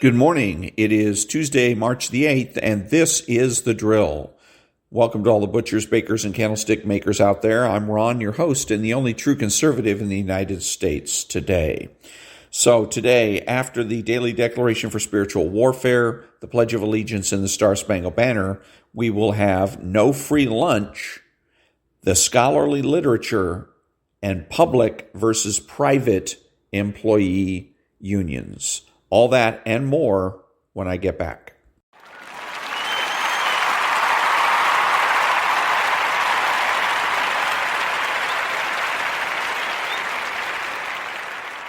Good morning. It is Tuesday, March the 8th, and this is The Drill. Welcome to all the butchers, bakers, and candlestick makers out there. I'm Ron, your host, and the only true conservative in the United States today. So today, after the Daily Declaration for Spiritual Warfare, the Pledge of Allegiance, and the Star-Spangled Banner, we will have no free lunch, the scholarly literature, and public versus private employee unions. All that and more when I get back.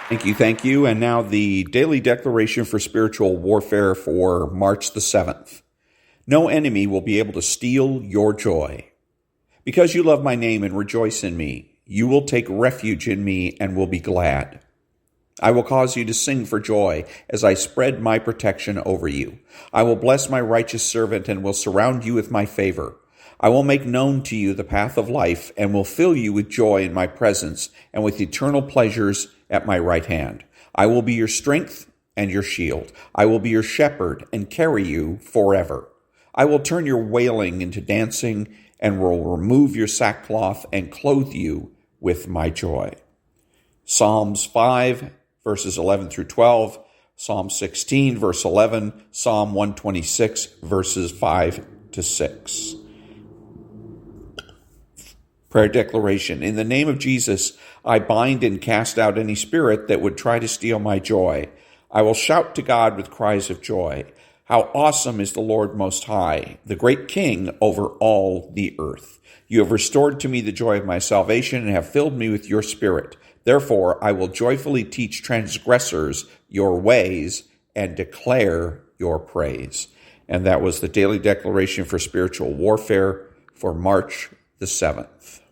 Thank you. And now the Daily Declaration for Spiritual Warfare for March the 7th. No enemy will be able to steal your joy. Because you love my name and rejoice in me, you will take refuge in me and will be glad. I will cause you to sing for joy as I spread my protection over you. I will bless my righteous servant and will surround you with my favor. I will make known to you the path of life and will fill you with joy in my presence and with eternal pleasures at my right hand. I will be your strength and your shield. I will be your shepherd and carry you forever. I will turn your wailing into dancing and will remove your sackcloth and clothe you with my joy. Psalms 5, verses 11 through 12, Psalm 16, verse 11, Psalm 126, verses 5 to 6. Prayer declaration. In the name of Jesus, I bind and cast out any spirit that would try to steal my joy. I will shout to God with cries of joy. How awesome is the Lord Most High, the great King over all the earth. You have restored to me the joy of my salvation and have filled me with your spirit. Therefore, I will joyfully teach transgressors your ways and declare your praise. And that was the Daily Declaration for Spiritual Warfare for March the 7th.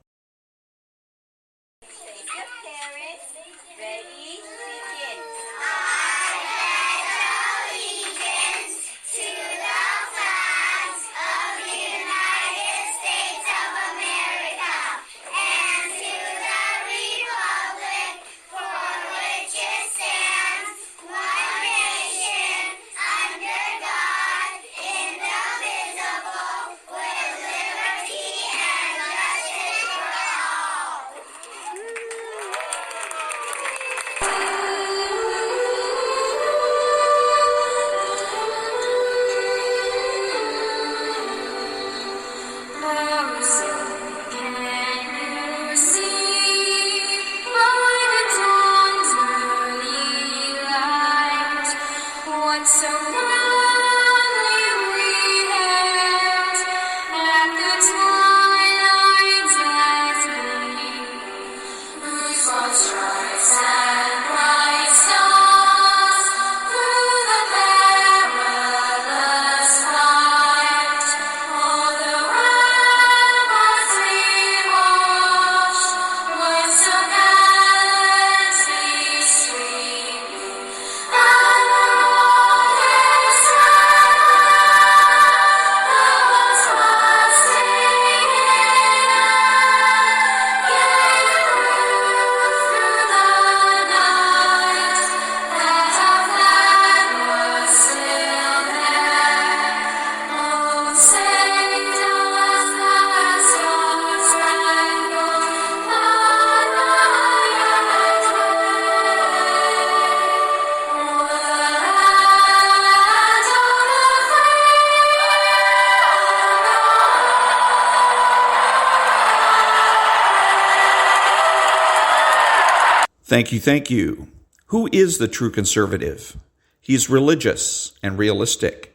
Thank you. Who is the true conservative? He is religious and realistic.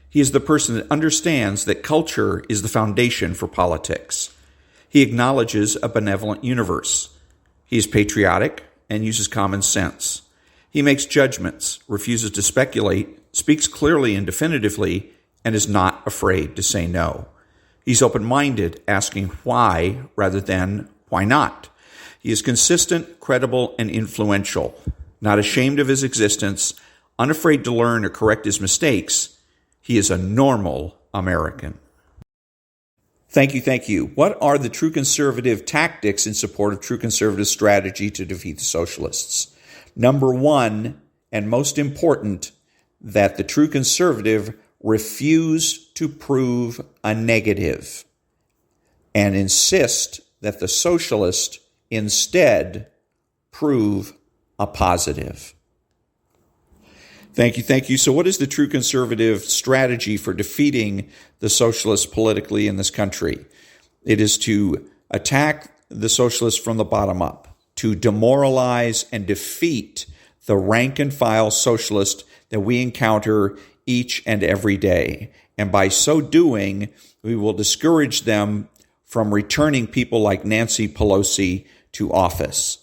He is the person that understands that culture is the foundation for politics. He acknowledges a benevolent universe. He is patriotic and uses common sense. He makes judgments, refuses to speculate, speaks clearly and definitively, and is not afraid to say no. He's open-minded, asking why rather than why not. He is consistent, credible, and influential, not ashamed of his existence, unafraid to learn or correct his mistakes. He is a normal American. Thank you. What are the true conservative tactics in support of true conservative strategy to defeat the socialists? Number one, and most important, that the true conservative refuse to prove a negative and insist that the socialist instead prove a positive. Thank you. So what is the true conservative strategy for defeating the socialists politically in this country? It is to attack the socialists from the bottom up, to demoralize and defeat the rank and file socialist that we encounter each and every day. And by so doing, we will discourage them from returning people like Nancy Pelosi to office.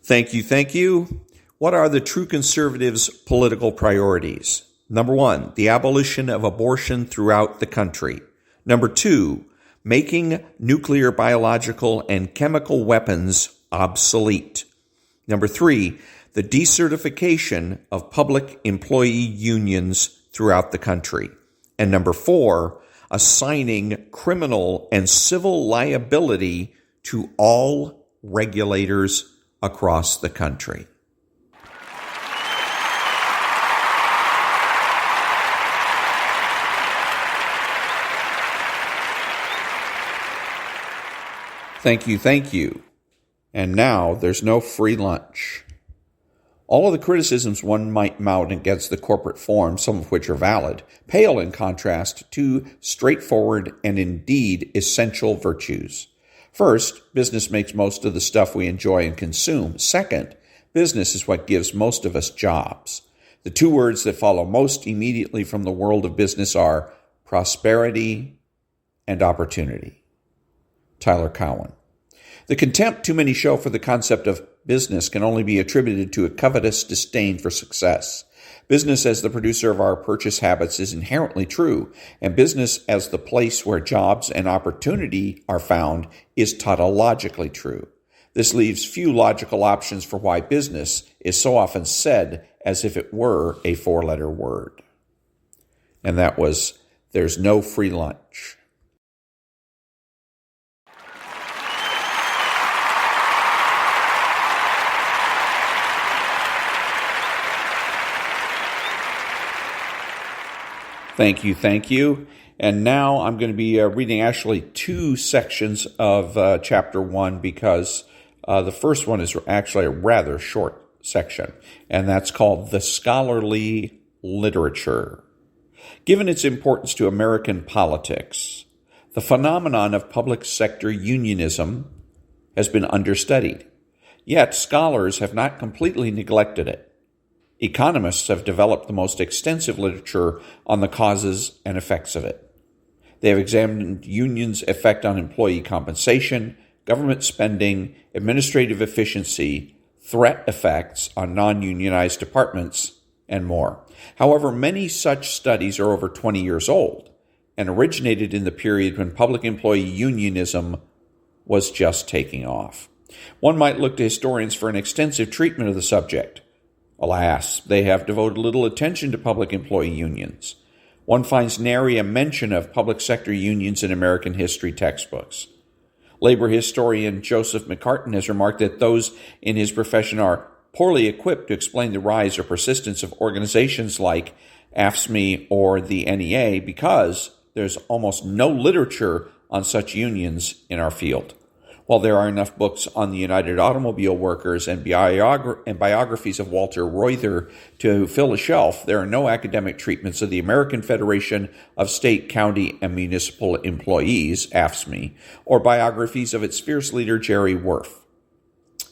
Thank you. What are the true conservatives' political priorities? Number 1, the abolition of abortion throughout the country. Number 2, making nuclear, biological, and chemical weapons obsolete. Number 3, the decertification of public employee unions throughout the country. And number 4, assigning criminal and civil liability to all regulators across the country. Thank you. And now there's no free lunch. All of the criticisms one might mount against the corporate form, some of which are valid, pale in contrast to straightforward and indeed essential virtues. First, business makes most of the stuff we enjoy and consume. Second, business is what gives most of us jobs. The two words that follow most immediately from the world of business are prosperity and opportunity. Tyler Cowen. The contempt too many show for the concept of business can only be attributed to a covetous disdain for success. Business as the producer of our purchase habits is inherently true, and business as the place where jobs and opportunity are found is tautologically true. This leaves few logical options for why business is so often said as if it were a four-letter word. And that was, there's no free lunch. Thank you. And now I'm going to be reading actually two sections of Chapter 1 because the first one is actually a rather short section, and that's called The Scholarly Literature. Given its importance to American politics, the phenomenon of public sector unionism has been understudied. Yet scholars have not completely neglected it. Economists have developed the most extensive literature on the causes and effects of it. They have examined unions' effect on employee compensation, government spending, administrative efficiency, threat effects on non-unionized departments, and more. However, many such studies are over 20 years old and originated in the period when public employee unionism was just taking off. One might look to historians for an extensive treatment of the subject. Alas, they have devoted little attention to public employee unions. One finds nary a mention of public sector unions in American history textbooks. Labor historian Joseph McCartin has remarked that those in his profession are poorly equipped to explain the rise or persistence of organizations like AFSCME or the NEA because there's almost no literature on such unions in our field. While there are enough books on the United Automobile Workers and biographies of Walter Reuther to fill a shelf, there are no academic treatments of the American Federation of State, County, and Municipal Employees, AFSCME, or biographies of its fierce leader, Jerry Worth.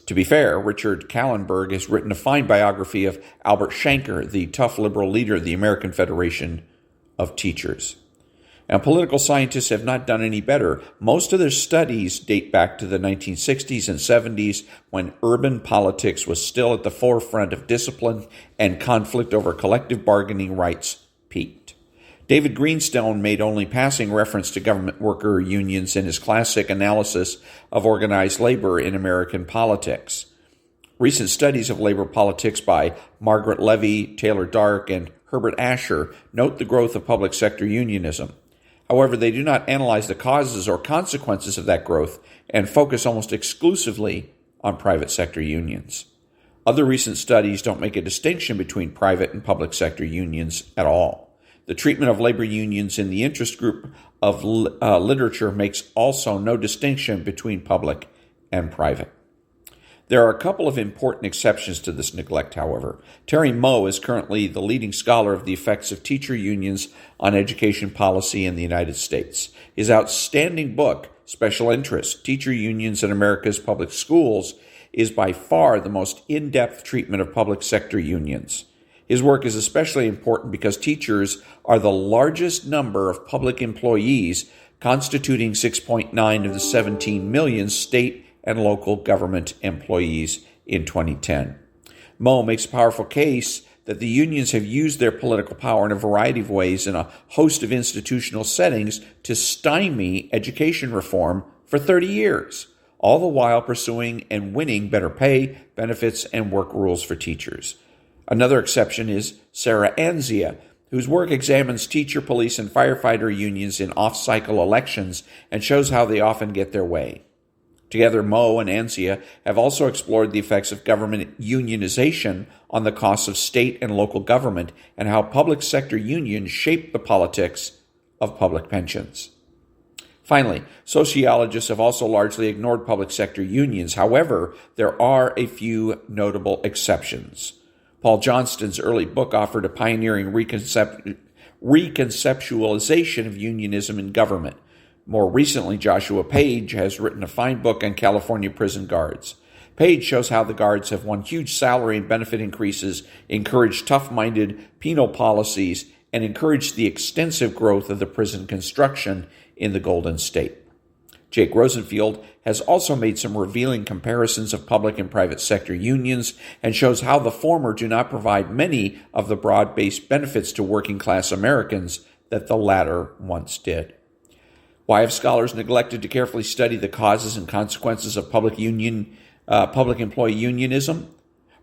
To be fair, Richard Kallenberg has written a fine biography of Albert Shanker, the tough liberal leader of the American Federation of Teachers. And political scientists have not done any better. Most of their studies date back to the 1960s and 70s when urban politics was still at the forefront of discipline and conflict over collective bargaining rights peaked. David Greenstone made only passing reference to government worker unions in his classic analysis of organized labor in American politics. Recent studies of labor politics by Margaret Levy, Taylor Dark, and Herbert Asher note the growth of public sector unionism. However, they do not analyze the causes or consequences of that growth and focus almost exclusively on private sector unions. Other recent studies don't make a distinction between private and public sector unions at all. The treatment of labor unions in the interest group of literature makes also no distinction between public and private. There are a couple of important exceptions to this neglect, however. Terry Moe is currently the leading scholar of the effects of teacher unions on education policy in the United States. His outstanding book, Special Interest: Teacher Unions in America's Public Schools, is by far the most in-depth treatment of public sector unions. His work is especially important because teachers are the largest number of public employees, constituting 6.9 of the 17 million state and local government employees in 2010. Moe makes a powerful case that the unions have used their political power in a variety of ways in a host of institutional settings to stymie education reform for 30 years, all the while pursuing and winning better pay, benefits, and work rules for teachers. Another exception is Sarah Anzia, whose work examines teacher, police, and firefighter unions in off-cycle elections and shows how they often get their way. Together, Moe and Anzia have also explored the effects of government unionization on the costs of state and local government and how public sector unions shape the politics of public pensions. Finally, sociologists have also largely ignored public sector unions. However, there are a few notable exceptions. Paul Johnston's early book offered a pioneering reconceptualization of unionism in government. More recently, Joshua Page has written a fine book on California prison guards. Page shows how the guards have won huge salary and benefit increases, encouraged tough-minded penal policies, and encouraged the extensive growth of the prison construction in the Golden State. Jake Rosenfield has also made some revealing comparisons of public and private sector unions and shows how the former do not provide many of the broad-based benefits to working-class Americans that the latter once did. Why have scholars neglected to carefully study the causes and consequences of public employee unionism?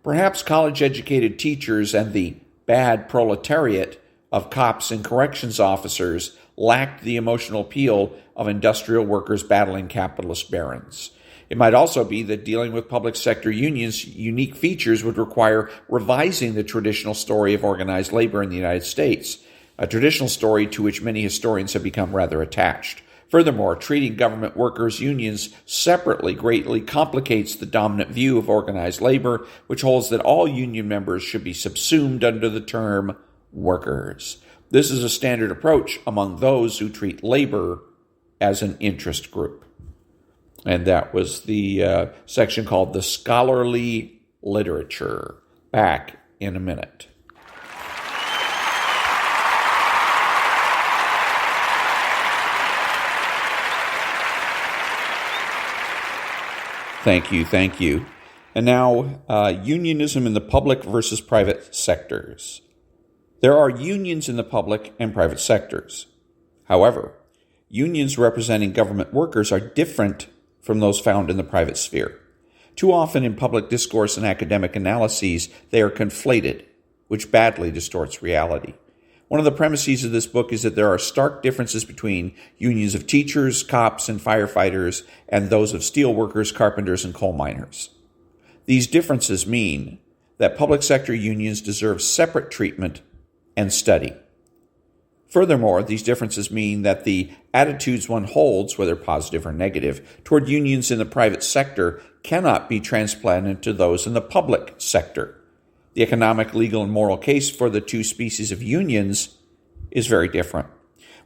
Perhaps college-educated teachers and the bad proletariat of cops and corrections officers lacked the emotional appeal of industrial workers battling capitalist barons. It might also be that dealing with public sector unions' unique features would require revising the traditional story of organized labor in the United States, a traditional story to which many historians have become rather attached. Furthermore, treating government workers' unions separately greatly complicates the dominant view of organized labor, which holds that all union members should be subsumed under the term workers. This is a standard approach among those who treat labor as an interest group. And that was the section called The Scholarly Literature. Back in a minute. Thank you. And now, unionism in the public versus private sectors. There are unions in the public and private sectors. However, unions representing government workers are different from those found in the private sphere. Too often in public discourse and academic analyses, they are conflated, which badly distorts reality. One of the premises of this book is that there are stark differences between unions of teachers, cops, and firefighters and those of steelworkers, carpenters, and coal miners. These differences mean that public sector unions deserve separate treatment and study. Furthermore, these differences mean that the attitudes one holds, whether positive or negative, toward unions in the private sector cannot be transplanted to those in the public sector. The economic, legal, and moral case for the two species of unions is very different.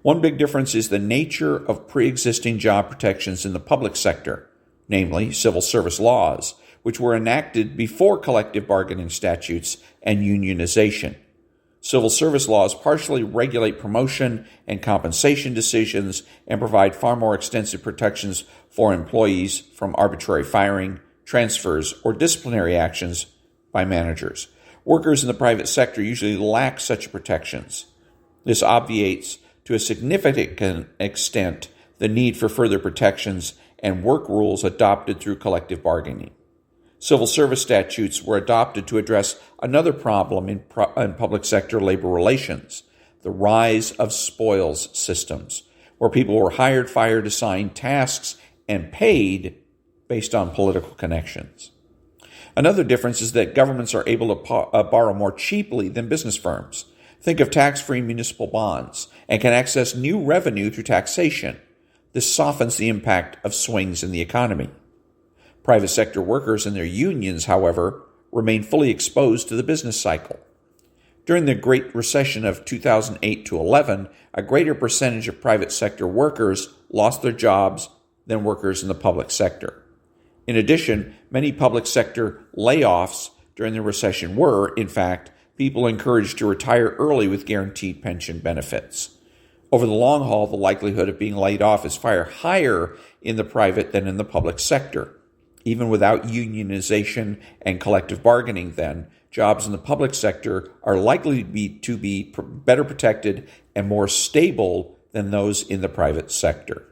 One big difference is the nature of pre-existing job protections in the public sector, namely civil service laws, which were enacted before collective bargaining statutes and unionization. Civil service laws partially regulate promotion and compensation decisions and provide far more extensive protections for employees from arbitrary firing, transfers, or disciplinary actions by managers. Workers in the private sector usually lack such protections. This obviates, to a significant extent, the need for further protections and work rules adopted through collective bargaining. Civil service statutes were adopted to address another problem in public sector labor relations, the rise of spoils systems, where people were hired, fired, assigned tasks, and paid based on political connections. Another difference is that governments are able to borrow more cheaply than business firms. Think of tax-free municipal bonds and can access new revenue through taxation. This softens the impact of swings in the economy. Private sector workers and their unions, however, remain fully exposed to the business cycle. During the Great Recession of 2008 to 11, a greater percentage of private sector workers lost their jobs than workers in the public sector. In addition, many public sector layoffs during the recession were, in fact, people encouraged to retire early with guaranteed pension benefits. Over the long haul, the likelihood of being laid off is far higher in the private than in the public sector. Even without unionization and collective bargaining, then, jobs in the public sector are likely to be better protected and more stable than those in the private sector.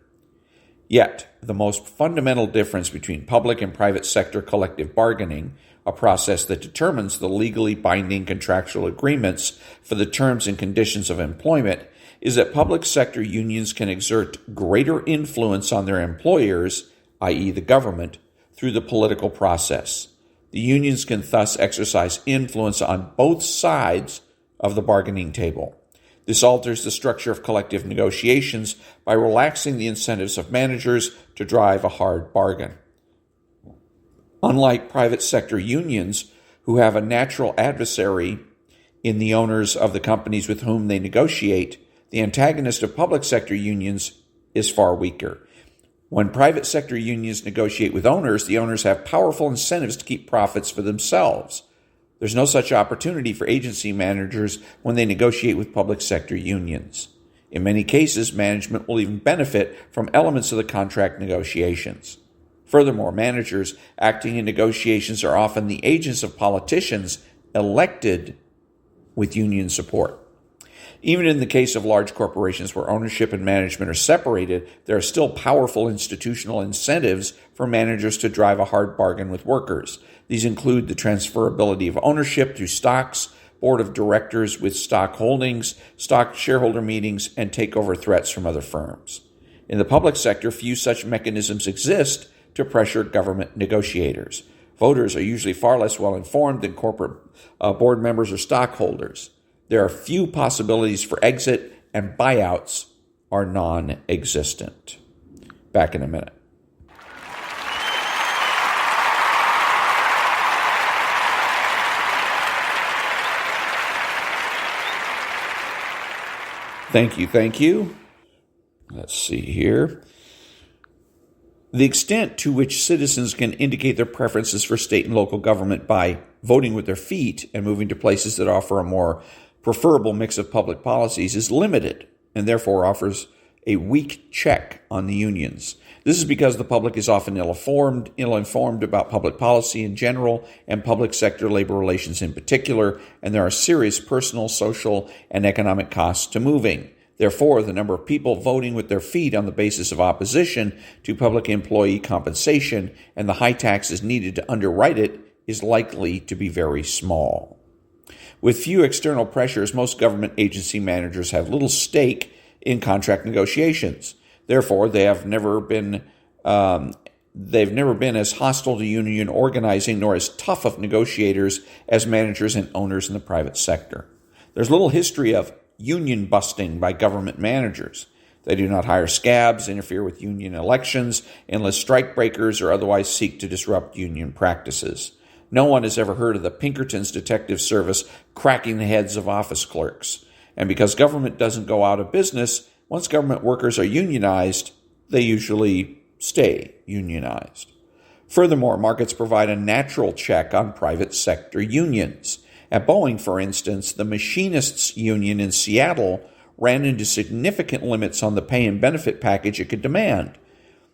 Yet, the most fundamental difference between public and private sector collective bargaining, a process that determines the legally binding contractual agreements for the terms and conditions of employment, is that public sector unions can exert greater influence on their employers, i.e. the government, through the political process. The unions can thus exercise influence on both sides of the bargaining table. This alters the structure of collective negotiations by relaxing the incentives of managers to drive a hard bargain. Unlike private sector unions, who have a natural adversary in the owners of the companies with whom they negotiate, the antagonist of public sector unions is far weaker. When private sector unions negotiate with owners, the owners have powerful incentives to keep profits for themselves. There's no such opportunity for agency managers when they negotiate with public sector unions. In many cases, management will even benefit from elements of the contract negotiations. Furthermore, managers acting in negotiations are often the agents of politicians elected with union support. Even in the case of large corporations where ownership and management are separated, there are still powerful institutional incentives for managers to drive a hard bargain with workers. These include the transferability of ownership through stocks, board of directors with stock holdings, stock shareholder meetings, and takeover threats from other firms. In the public sector, few such mechanisms exist to pressure government negotiators. Voters are usually far less well informed than corporate board members or stockholders. There are few possibilities for exit, and buyouts are non-existent. Back in a minute. Thank you. Let's see here. The extent to which citizens can indicate their preferences for state and local government by voting with their feet and moving to places that offer a more preferable mix of public policies is limited and therefore offers a weak check on the unions. This is because the public is often ill-informed about public policy in general and public sector labor relations in particular, and there are serious personal, social, and economic costs to moving. Therefore, the number of people voting with their feet on the basis of opposition to public employee compensation and the high taxes needed to underwrite it is likely to be very small. With few external pressures, most government agency managers have little stake in contract negotiations. Therefore, they've never been as hostile to union organizing nor as tough of negotiators as managers and owners in the private sector. There's little history of union busting by government managers. They do not hire scabs, interfere with union elections, enlist strikebreakers, or otherwise seek to disrupt union practices. No one has ever heard of the Pinkertons Detective Service cracking the heads of office clerks. And because government doesn't go out of business, once government workers are unionized, they usually stay unionized. Furthermore, markets provide a natural check on private sector unions. At Boeing, for instance, the machinists' union in Seattle ran into significant limits on the pay and benefit package it could demand.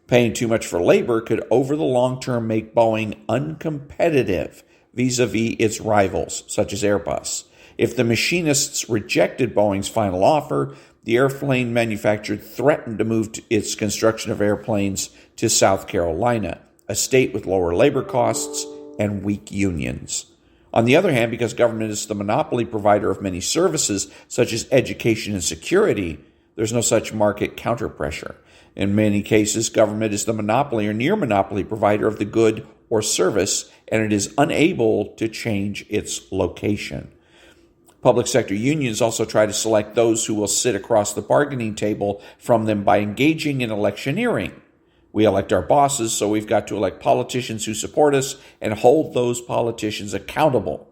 Paying too much for labor could, over the long term, make Boeing uncompetitive vis-a-vis its rivals, such as Airbus. If the machinists rejected Boeing's final offer, the airplane manufacturer threatened to move its construction of airplanes to South Carolina, a state with lower labor costs and weak unions. On the other hand, because government is the monopoly provider of many services, such as education and security, there's no such market counterpressure. In many cases, government is the monopoly or near monopoly provider of the good or service, and it is unable to change its location. Public sector unions also try to select those who will sit across the bargaining table from them by engaging in electioneering. We elect our bosses, so we've got to elect politicians who support us and hold those politicians accountable,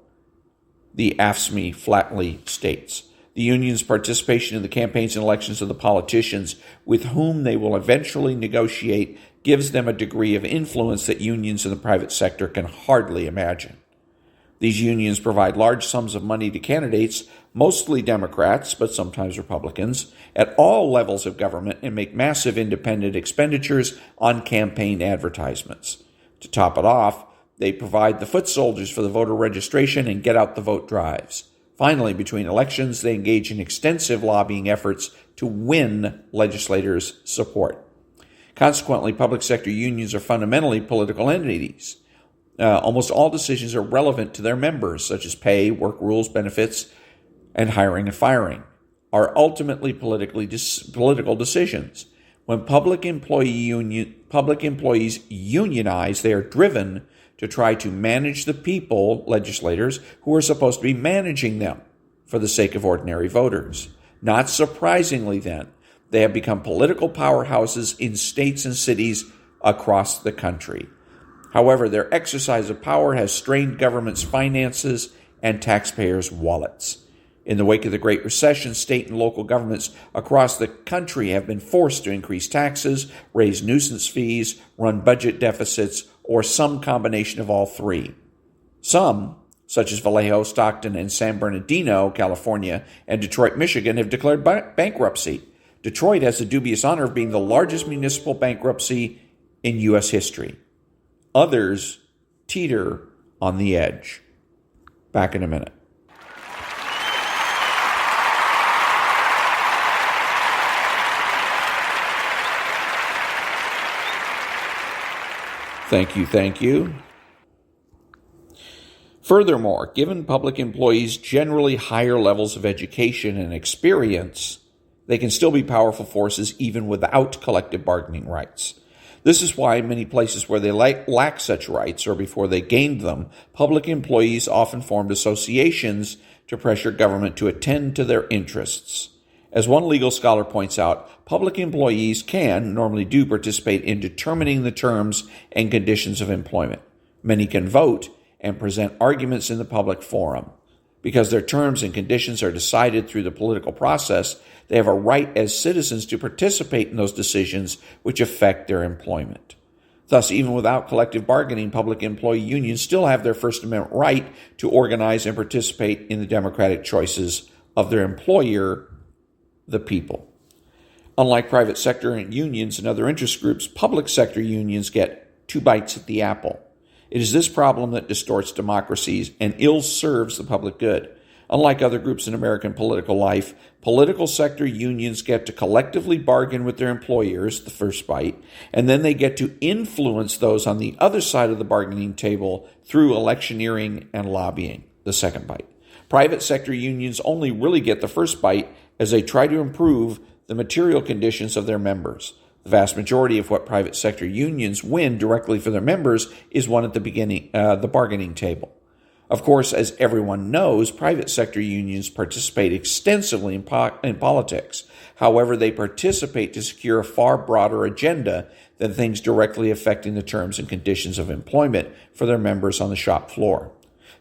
the AFSCME flatly states. The union's participation in the campaigns and elections of the politicians with whom they will eventually negotiate gives them a degree of influence that unions in the private sector can hardly imagine. These unions provide large sums of money to candidates, mostly Democrats, but sometimes Republicans, at all levels of government and make massive independent expenditures on campaign advertisements. To top it off, they provide the foot soldiers for the voter registration and get-out-the-vote drives. Finally, between elections, they engage in extensive lobbying efforts to win legislators' support. Consequently, public sector unions are fundamentally political entities. Almost all decisions are relevant to their members, such as pay, work rules, benefits, and hiring and firing, are ultimately political decisions. When public employees unionize, they are driven to try to manage the people, legislators, who are supposed to be managing them for the sake of ordinary voters. Not surprisingly, then, they have become political powerhouses in states and cities across the country. However, their exercise of power has strained government's finances and taxpayers' wallets. In the wake of the Great Recession, state and local governments across the country have been forced to increase taxes, raise nuisance fees, run budget deficits, or some combination of all three. Some, such as Vallejo, Stockton, and San Bernardino, California, and Detroit, Michigan, have declared bankruptcy. Detroit has the dubious honor of being the largest municipal bankruptcy in U.S. history. Others teeter on the edge. Back in a minute. Thank you. Furthermore, given public employees generally higher levels of education and experience, they can still be powerful forces even without collective bargaining rights. This is why in many places where they lack such rights, or before they gained them, public employees often formed associations to pressure government to attend to their interests. As one legal scholar points out, public employees normally do participate in determining the terms and conditions of employment. Many can vote and present arguments in the public forum. Because their terms and conditions are decided through the political process, they have a right as citizens to participate in those decisions which affect their employment. Thus, even without collective bargaining, public employee unions still have their First Amendment right to organize and participate in the democratic choices of their employer, the people. Unlike private sector unions and other interest groups, public sector unions get two bites at the apple. It is this problem that distorts democracies and ill serves the public good. Unlike other groups in American political life, political sector unions get to collectively bargain with their employers, the first bite, and then they get to influence those on the other side of the bargaining table through electioneering and lobbying, the second bite. Private sector unions only really get the first bite as they try to improve the material conditions of their members. The vast majority of what private sector unions win directly for their members is won at the bargaining table. Of course, as everyone knows, private sector unions participate extensively in politics. However, they participate to secure a far broader agenda than things directly affecting the terms and conditions of employment for their members on the shop floor.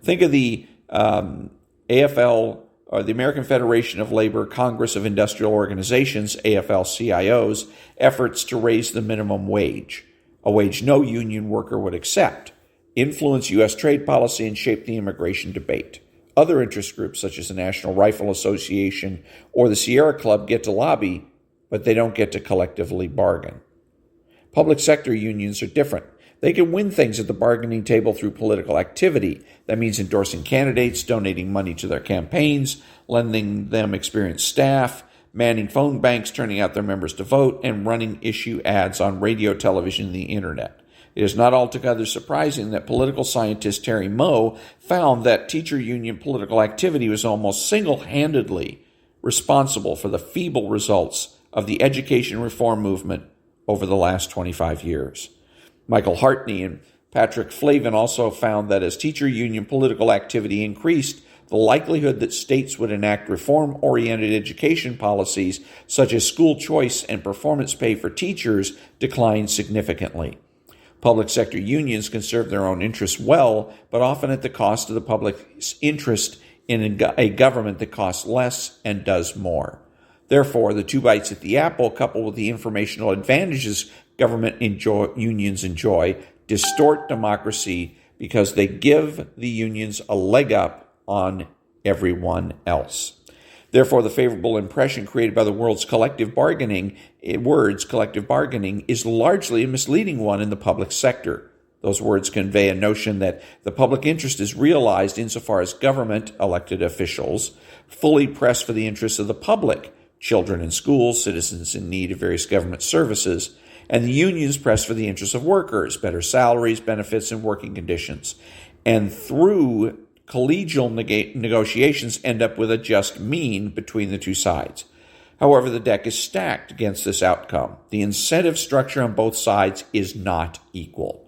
Think of the AFL, or the American Federation of Labor Congress of Industrial Organizations, AFL-CIO's, efforts to raise the minimum wage, a wage no union worker would accept, influence U.S. trade policy, and shape the immigration debate. Other interest groups, such as the National Rifle Association or the Sierra Club, get to lobby, but they don't get to collectively bargain. Public sector unions are different. They can win things at the bargaining table through political activity. That means endorsing candidates, donating money to their campaigns, lending them experienced staff, manning phone banks, turning out their members to vote, and running issue ads on radio, television, and the internet. It is not altogether surprising that political scientist Terry Moe found that teacher union political activity was almost single-handedly responsible for the feeble results of the education reform movement over the last 25 years. Michael Hartney and Patrick Flavin also found that as teacher union political activity increased, the likelihood that states would enact reform-oriented education policies such as school choice and performance pay for teachers declined significantly. Public sector unions can serve their own interests well, but often at the cost of the public's interest in a government that costs less and does more. Therefore, the two bites at the apple, coupled with the informational advantages government unions enjoy, distort democracy because they give the unions a leg up on everyone else. Therefore, the favorable impression created by the words collective bargaining, is largely a misleading one in the public sector. Those words convey a notion that the public interest is realized insofar as government, elected officials, fully press for the interests of the public, children in schools, citizens in need of various government services, and the unions press for the interests of workers, better salaries, benefits, and working conditions. And through collegial negotiations end up with a just mean between the two sides. However, the deck is stacked against this outcome. The incentive structure on both sides is not equal.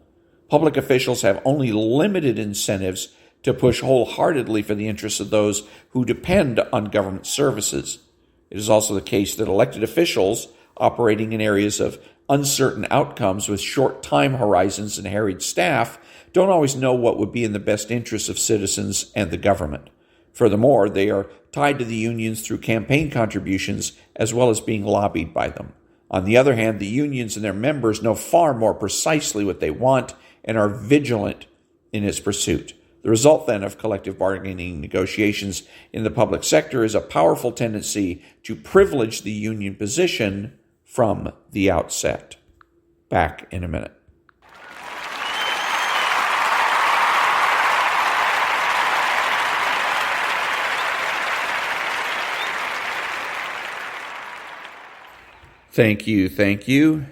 Public officials have only limited incentives to push wholeheartedly for the interests of those who depend on government services. It is also the case that elected officials operating in areas of uncertain outcomes with short time horizons and harried staff don't always know what would be in the best interests of citizens and the government. Furthermore, they are tied to the unions through campaign contributions as well as being lobbied by them. On the other hand, the unions and their members know far more precisely what they want and are vigilant in its pursuit. The result, then, of collective bargaining negotiations in the public sector is a powerful tendency to privilege the union position from the outset. Back in a minute. Thank you.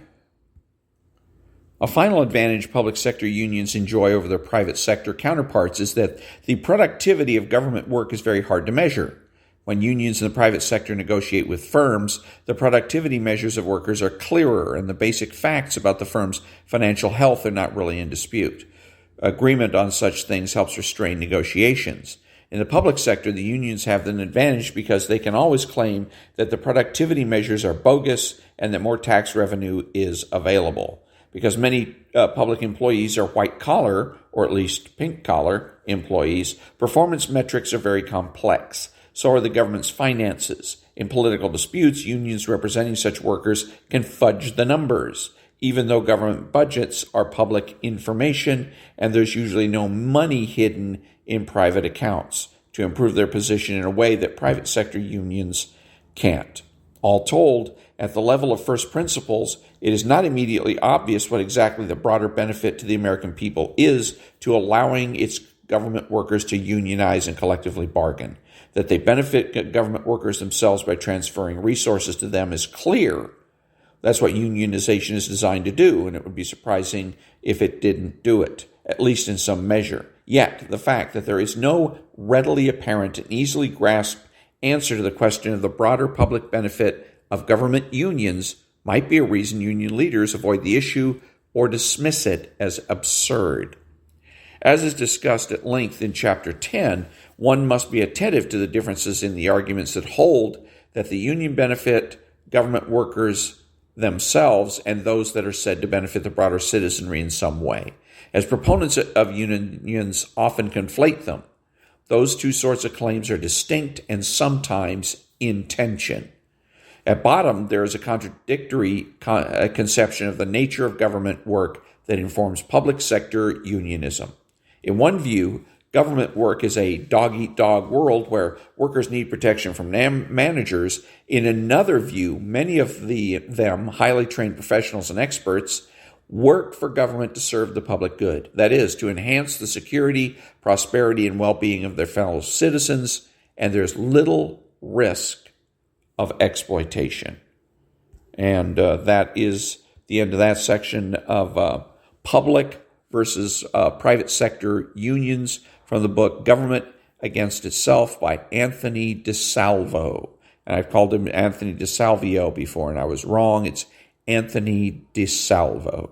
A final advantage public sector unions enjoy over their private sector counterparts is that the productivity of government work is very hard to measure. When unions in the private sector negotiate with firms, the productivity measures of workers are clearer and the basic facts about the firm's financial health are not really in dispute. Agreement on such things helps restrain negotiations. In the public sector, the unions have an advantage because they can always claim that the productivity measures are bogus and that more tax revenue is available. Because many public employees are white-collar, or at least pink-collar employees, performance metrics are very complex. So are the government's finances. In political disputes, unions representing such workers can fudge the numbers, even though government budgets are public information and there's usually no money hidden in private accounts to improve their position in a way that private sector unions can't. All told, at the level of first principles, it is not immediately obvious what exactly the broader benefit to the American people is to allowing its government workers to unionize and collectively bargain. That they benefit government workers themselves by transferring resources to them is clear. That's what unionization is designed to do, and it would be surprising if it didn't do it, at least in some measure. Yet, the fact that there is no readily apparent and easily grasped answer to the question of the broader public benefit of government unions might be a reason union leaders avoid the issue or dismiss it as absurd. As is discussed at length in Chapter 10, one must be attentive to the differences in the arguments that hold that the union benefit government workers themselves and those that are said to benefit the broader citizenry in some way, as proponents of unions often conflate them. Those two sorts of claims are distinct and sometimes in tension. At bottom, there is a contradictory conception of the nature of government work that informs public sector unionism. In one view, government work is a dog-eat-dog world where workers need protection from managers. In another view, many of them highly trained professionals and experts work for government to serve the public good. That is, to enhance the security, prosperity, and well-being of their fellow citizens, and there's little risk of exploitation. And that is the end of that section of public versus private sector unions from the book Government Against Itself by Anthony DeSalvo. And I've called him Anthony DeSalvio before, and I was wrong. It's Anthony DeSalvo.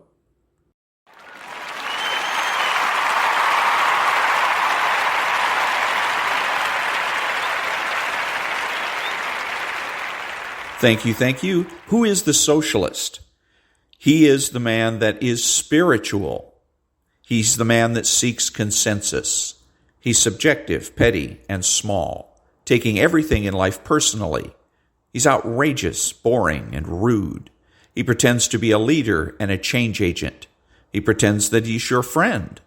Thank you, thank you. Who is the socialist? He is the man that is spiritual. He's the man that seeks consensus. He's subjective, petty, and small, taking everything in life personally. He's outrageous, boring, and rude. He pretends to be a leader and a change agent. He pretends that he's your friend.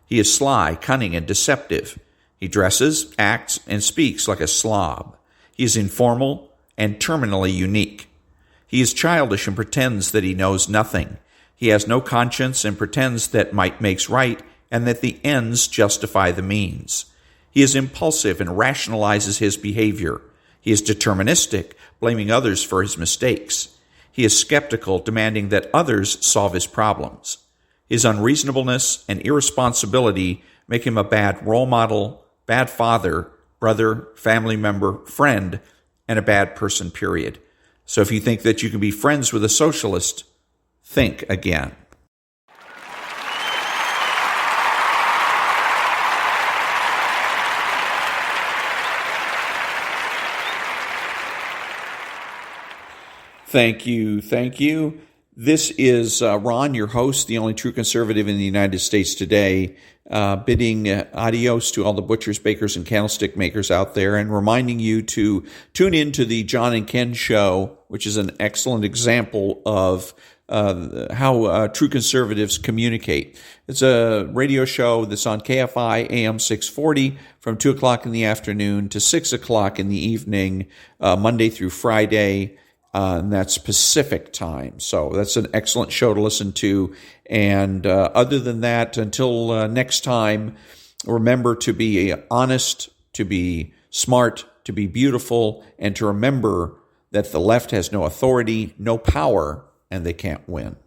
He is sly, cunning, and deceptive. He dresses, acts, and speaks like a slob. He is informal and terminally unique. He is childish and pretends that he knows nothing. He has no conscience and pretends that might makes right and that the ends justify the means. He is impulsive and rationalizes his behavior. He is deterministic, blaming others for his mistakes. He is skeptical, demanding that others solve his problems. His unreasonableness and irresponsibility make him a bad role model, bad father, brother, family member, friend, and a bad person, period. So if you think that you can be friends with a socialist, think again. Thank you, thank you. This is Ron, your host, the only true conservative in the United States today, bidding adios to all the butchers, bakers, and candlestick makers out there, and reminding you to tune in to the John and Ken Show, which is an excellent example of how true conservatives communicate. It's a radio show that's on KFI AM 640 from 2 o'clock in the afternoon to 6 o'clock in the evening, Monday through Friday. And that's Pacific time. So that's an excellent show to listen to. And other than that, until next time, remember to be honest, to be smart, to be beautiful, and to remember that the left has no authority, no power, and they can't win.